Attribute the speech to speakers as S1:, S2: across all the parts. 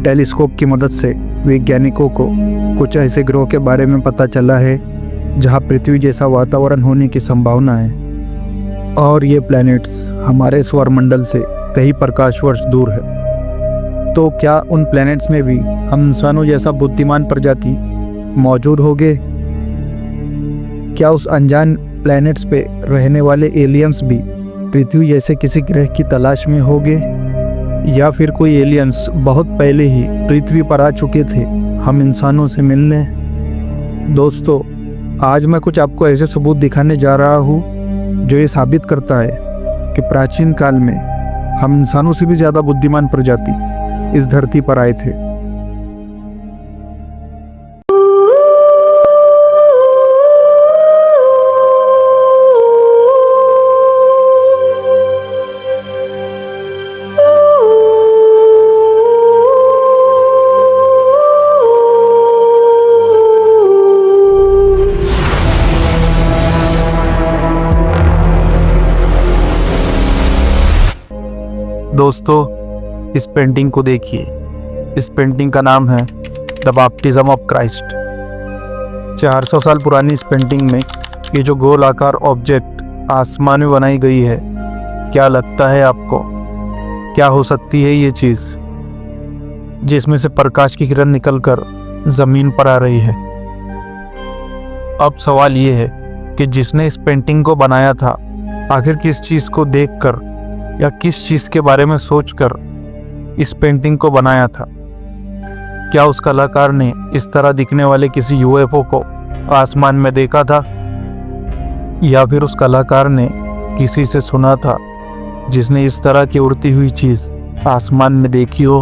S1: Telescope की मदद से वैज्ञानिकों को कुछ ऐसे ग्रहों के बारे में पता चला है जहां पृथ्वी जैसा वातावरण होने की संभावना है और ये प्लैनेट्स हमारे सौरमंडल से कई प्रकाश वर्ष दूर है। तो क्या उन प्लैनेट्स में भी हम इंसानों जैसा बुद्धिमान प्रजाति मौजूद होंगे? क्या उस अनजान प्लैनेट्स पे रहने वाले एलियंस भी पृथ्वी जैसे किसी ग्रह की तलाश में होंगे, या फिर कोई एलियंस बहुत पहले ही पृथ्वी पर आ चुके थे हम इंसानों से मिलने? दोस्तों, आज मैं कुछ आपको ऐसे सबूत दिखाने जा रहा हूँ जो ये साबित करता है कि प्राचीन काल में हम इंसानों से भी ज़्यादा बुद्धिमान प्रजाति इस धरती पर आए थे। दोस्तों, इस पेंटिंग को देखिए। इस पेंटिंग का नाम है द बैप्टिज्म ऑफ क्राइस्ट। 400 साल पुरानी इस पेंटिंग में ये जो गोल आकार ऑब्जेक्ट आसमान में बनाई गई है, क्या लगता है आपको क्या हो सकती है ये चीज़ जिसमें से प्रकाश की किरण निकलकर ज़मीन पर आ रही है? अब सवाल ये है कि जिसने इस पेंटिंग को बनाया था आखिर किस चीज़ को देखकर या किस चीज़ के बारे में सोचकर इस पेंटिंग को बनाया था? क्या उस कलाकार ने इस तरह दिखने वाले किसी यूएफओ को आसमान में देखा था, या फिर उस कलाकार ने किसी से सुना था जिसने इस तरह की उड़ती हुई चीज़ आसमान में देखी हो?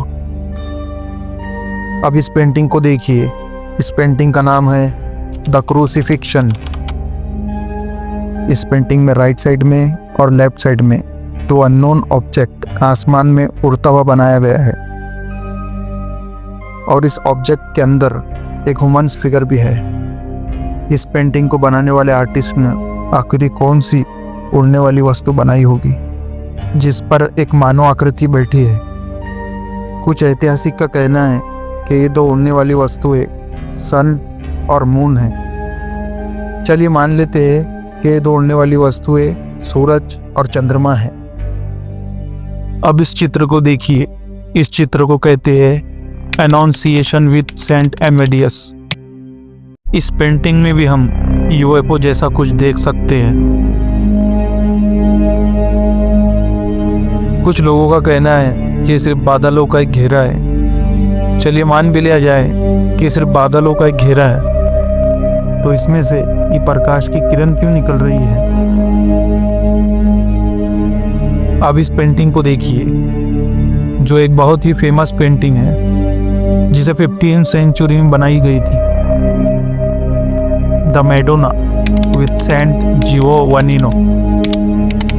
S1: अब इस पेंटिंग को देखिए। इस पेंटिंग का नाम है द क्रूसिफिक्शन। इस पेंटिंग में राइट साइड में और लेफ्ट साइड में तो अननोन ऑब्जेक्ट आसमान में उड़ता हुआ बनाया गया है, और इस ऑब्जेक्ट के अंदर एक ह्यूमन्स फिगर भी है। इस पेंटिंग को बनाने वाले आर्टिस्ट ने आखिर कौन सी उड़ने वाली वस्तु बनाई होगी जिस पर एक मानव आकृति बैठी है? कुछ ऐतिहासिक का कहना है कि ये दो उड़ने वाली वस्तुएं सन और मून हैं। चलिए मान लेते हैं कि ये दो उड़ने वाली वस्तुएं सूरज और चंद्रमा है। अब इस चित्र को देखिए। इस चित्र को कहते हैं एनॉन्सिएशन विद सेंट एमेडियस। इस पेंटिंग में भी हम यूएफओ जैसा कुछ देख सकते हैं। कुछ लोगों का कहना है कि सिर्फ बादलों का एक घेरा है। चलिए मान भी लिया जाए कि सिर्फ बादलों का एक घेरा है, तो इसमें से ये प्रकाश की किरण क्यों निकल रही है? अब इस पेंटिंग को देखिए, जो एक बहुत ही फेमस पेंटिंग है जिसे 15वीं सेंचुरी में बनाई गई थी। The Madonna with saint Giovannino.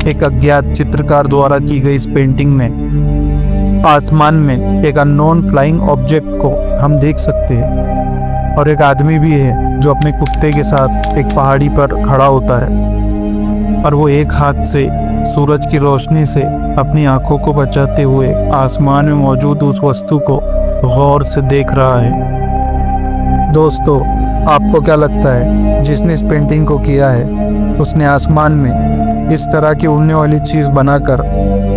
S1: एक अज्ञात चित्रकार द्वारा की गई इस पेंटिंग में आसमान में एक अननोन फ्लाइंग ऑब्जेक्ट को हम देख सकते हैं, और एक आदमी भी है जो अपने कुत्ते के साथ एक पहाड़ी पर खड़ा होता है, और वो एक हाथ से सूरज की रोशनी से अपनी आंखों को बचाते हुए आसमान में मौजूद उस वस्तु को गौर से देख रहा है। दोस्तों, आपको क्या लगता है जिसने इस पेंटिंग को किया है उसने आसमान में इस तरह की उड़ने वाली चीज़ बनाकर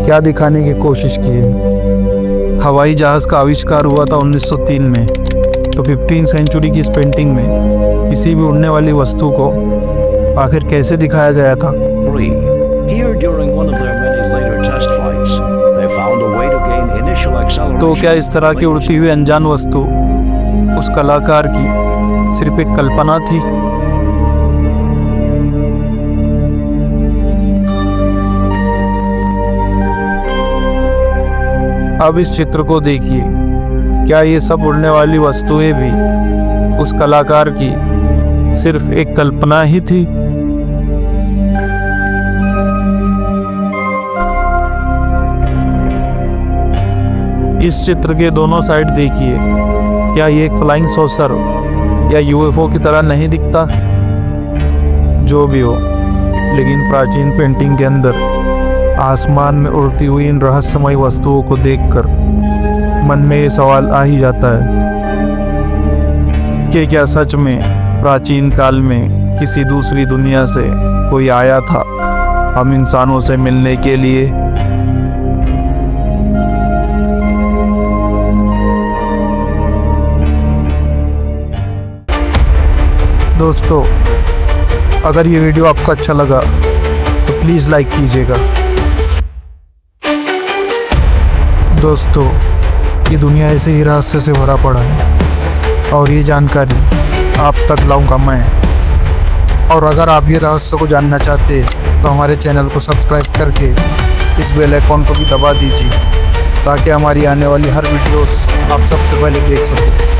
S1: क्या दिखाने की कोशिश की है? हवाई जहाज़ का आविष्कार हुआ था 1903 में, तो 15वीं सेंचुरी की इस पेंटिंग में किसी भी उड़ने वाली वस्तु को आखिर कैसे दिखाया गया था? तो क्या इस तरह की उड़ती हुई अनजान वस्तु उस कलाकार की सिर्फ एक कल्पना थी? अब इस चित्र को देखिए। क्या ये सब उड़ने वाली वस्तुएं भी उस कलाकार की सिर्फ एक कल्पना ही थी? इस चित्र के दोनों साइड देखिए। क्या ये एक फ्लाइंग सॉसर या यूएफओ की तरह नहीं दिखता? जो भी हो, लेकिन प्राचीन पेंटिंग के अंदर आसमान में उड़ती हुई इन रहस्यमय वस्तुओं को देखकर मन में ये सवाल आ ही जाता है कि क्या सच में प्राचीन काल में किसी दूसरी दुनिया से कोई आया था हम इंसानों से मिलने के लिए। दोस्तों, अगर ये वीडियो आपको अच्छा लगा तो प्लीज़ लाइक कीजिएगा। दोस्तों, ये दुनिया ऐसे ही रहस्य से भरा पड़ा है और ये जानकारी आप तक लाऊंगा मैं। और अगर आप ये रहस्य को जानना चाहते हैं तो हमारे चैनल को सब्सक्राइब करके इस बेल आइकॉन को भी दबा दीजिए ताकि हमारी आने वाली हर वीडियोस आप सबसे पहले देख सकें।